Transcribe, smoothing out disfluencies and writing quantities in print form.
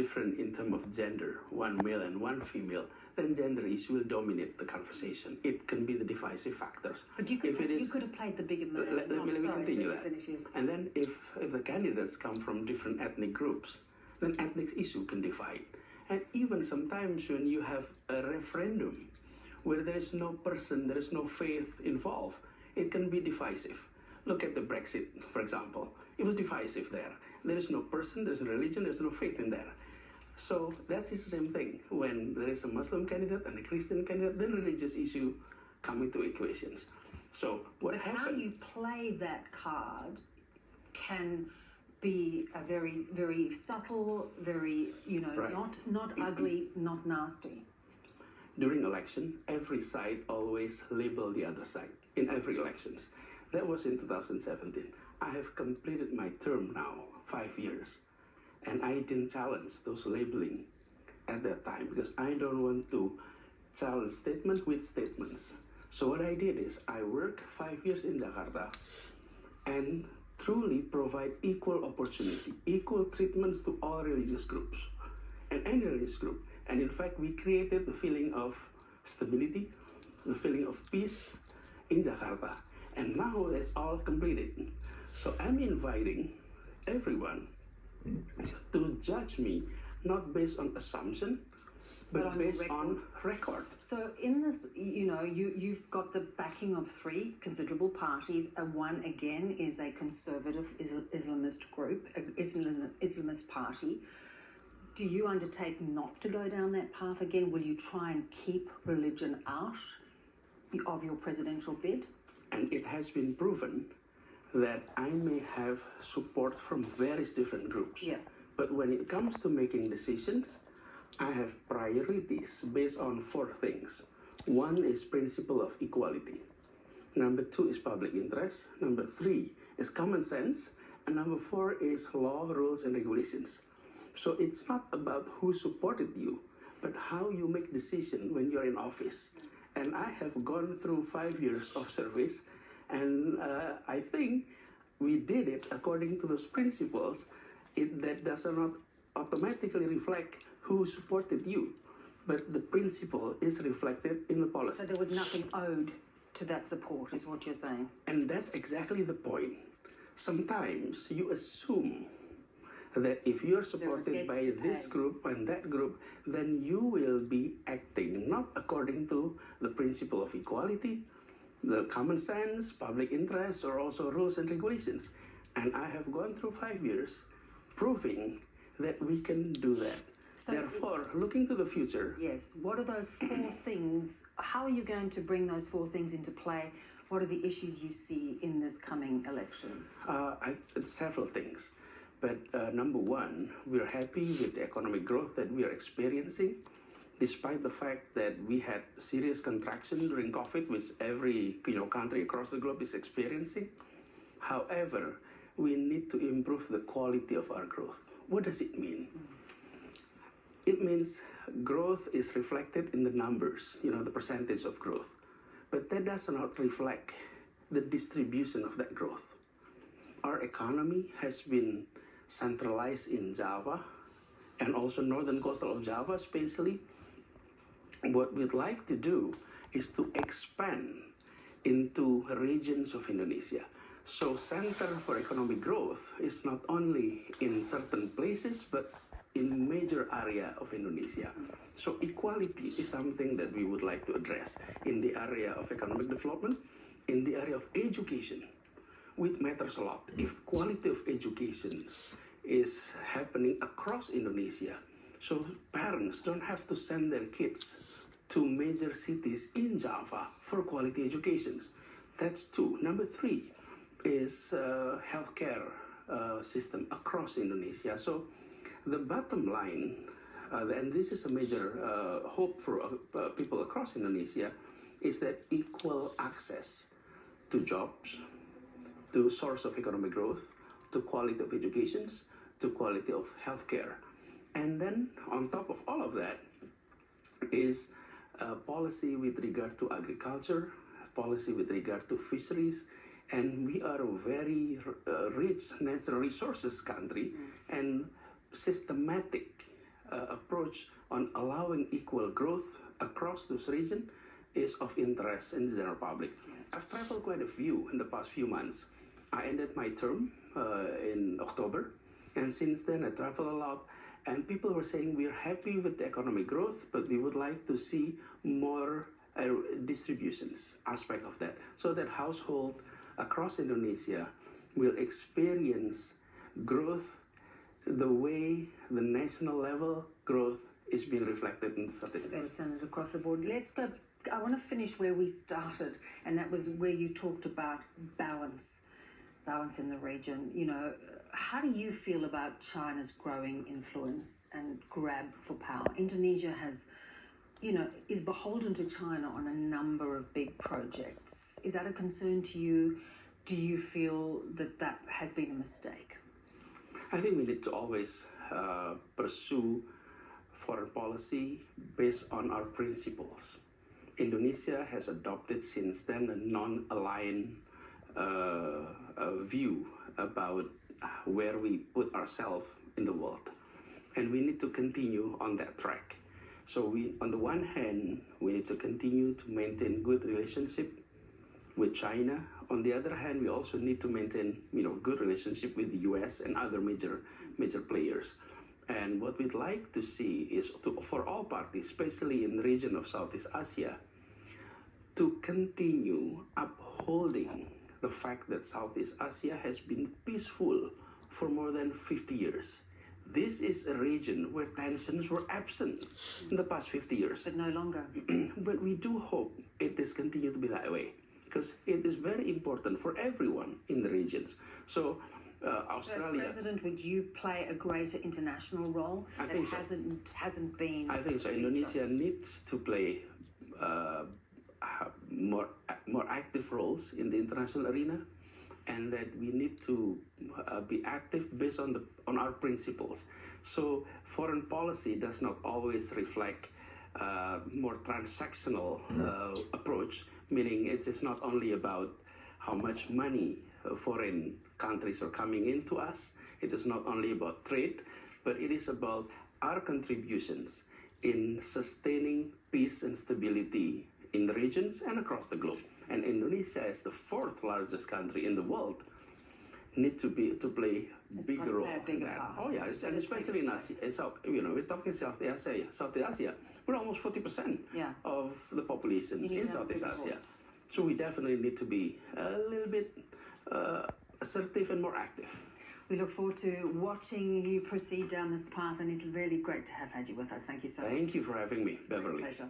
different in terms of gender, one male and one female, then gender issue will dominate the conversation. It can be the divisive factors. But you could have played the bigger man. Let me continue that. And then if the candidates come from different ethnic groups, then ethnic issue can divide. And even sometimes when you have a referendum where there is no person, there is no faith involved, it can be divisive. Look at the Brexit, for example. It was divisive there. There is no person, there's no religion, there's no faith in there. So that is the same thing. When there is a Muslim candidate and a Christian candidate, then religious issue come into equations. So what happened? How you play that card can be a very, very subtle, very, Right. not ugly, not nasty. During election, every side always label the other side in every elections. That was in 2017. I have completed my term now, 5 years. And I didn't challenge those labeling at that time because I don't want to challenge statement with statements. So what I did is I worked 5 years in Jakarta and truly provide equal opportunity, equal treatments to all religious groups and any religious group. And in fact, we created the feeling of stability, the feeling of peace in Jakarta. And now that's all completed. So I'm inviting everyone to judge me not based on assumption, but based on record. So in this, you've got the backing of three considerable parties. One, again, is a conservative Islamist group, Islamist party. Do you undertake not to go down that path again? Will you try and keep religion out of your presidential bid? And it has been proven that I may have support from various different groups. Yeah. But when it comes to making decisions, I have priorities based on 4 things. 1 is principle of equality. Number 2 is public interest. Number 3 is common sense. And number 4 is law, rules, and regulations. So it's not about who supported you, but how you make decision when you're in office. And I have gone through 5 years of service, and I think we did it according to those principles. That does not automatically reflect who supported you, but the principle is reflected in the policy. So there was nothing owed to that support, is what you're saying? And that's exactly the point. Sometimes you assume that if you're supported by this group and that group, then you will be acting not according to the principle of equality, the common sense, public interest, or also rules and regulations. And I have gone through 5 years proving that we can do that. So therefore, looking to the future. Yes. What are those 4 things? How are you going to bring those 4 things into play? What are the issues you see in this coming election? It's several things. But number 1, we're happy with the economic growth that we are experiencing, despite the fact that we had serious contraction during COVID, which every country across the globe is experiencing. However, we need to improve the quality of our growth. What does it mean? It means growth is reflected in the numbers, the percentage of growth. But that does not reflect the distribution of that growth. Our economy has been centralized in Java and also northern coastal of Java especially. What we'd like to do is to expand into regions of Indonesia. So center for economic growth is not only in certain places, but in major area of Indonesia. So equality is something that we would like to address in the area of economic development, in the area of education, which matters a lot. If quality of education is happening across Indonesia, so parents don't have to send their kids to major cities in Java for quality education. That's 2. Number 3 is healthcare system across Indonesia. So the bottom line, and this is a major hope for people across Indonesia, is that equal access to jobs, to source of economic growth, to quality of education, to quality of healthcare. And then on top of all of that is policy with regard to agriculture, policy with regard to fisheries, and we are a very rich natural resources country, and systematic approach on allowing equal growth across this region is of interest in the general public. I've traveled quite a few in the past few months. I ended my term in October, and since then I travel a lot, and people were saying we're happy with the economic growth, but we would like to see more distributions aspect of that, so that household across Indonesia will experience growth the way the national level growth is being reflected in the statistics. Better standard across the board. Let's go. I want to finish where we started, and that was where you talked about balance in the region. You know, how do you feel about China's growing influence and grab for power? Indonesia has, you know, is beholden to China on a number of big projects. Is that a concern to you? Do you feel that that has been a mistake? I think we need to always pursue foreign policy based on our principles. Indonesia has adopted since then a non-aligned view about where we put ourselves in the world. And we need to continue on that track. So we, on the one hand, we need to continue to maintain good relationship with China. On the other hand, we also need to maintain, you know, good relationship with the US and other major players. And what we'd like to see is for all parties, especially in the region of Southeast Asia, to continue upholding the fact that Southeast Asia has been peaceful for more than 50 years. This is a region where tensions were absent in the past 50 years. But no longer. But we do hope it is continue to be that way, because it is very important for everyone in the regions. So Australia. So as President, would you play a greater international role that hasn't been? I think so. Indonesia needs to play more active roles in the international arena, and that we need to be active based on our principles. So foreign policy does not always reflect more transactional approach, meaning it is not only about how much money foreign countries are coming into us. It is not only about trade, but it is about our contributions in sustaining peace and stability in the regions and across the globe. And Indonesia, as the fourth largest country in the world, need to play bigger role. Oh yeah, and especially in Asia. And so, you know, we're talking Southeast Asia. We're almost 40% of the population in Southeast Asia. So we definitely need to be a little bit assertive and more active. We look forward to watching you proceed down this path, and it's really great to have had you with us. Thank you so much. Thank you for having me, Beverly. Pleasure.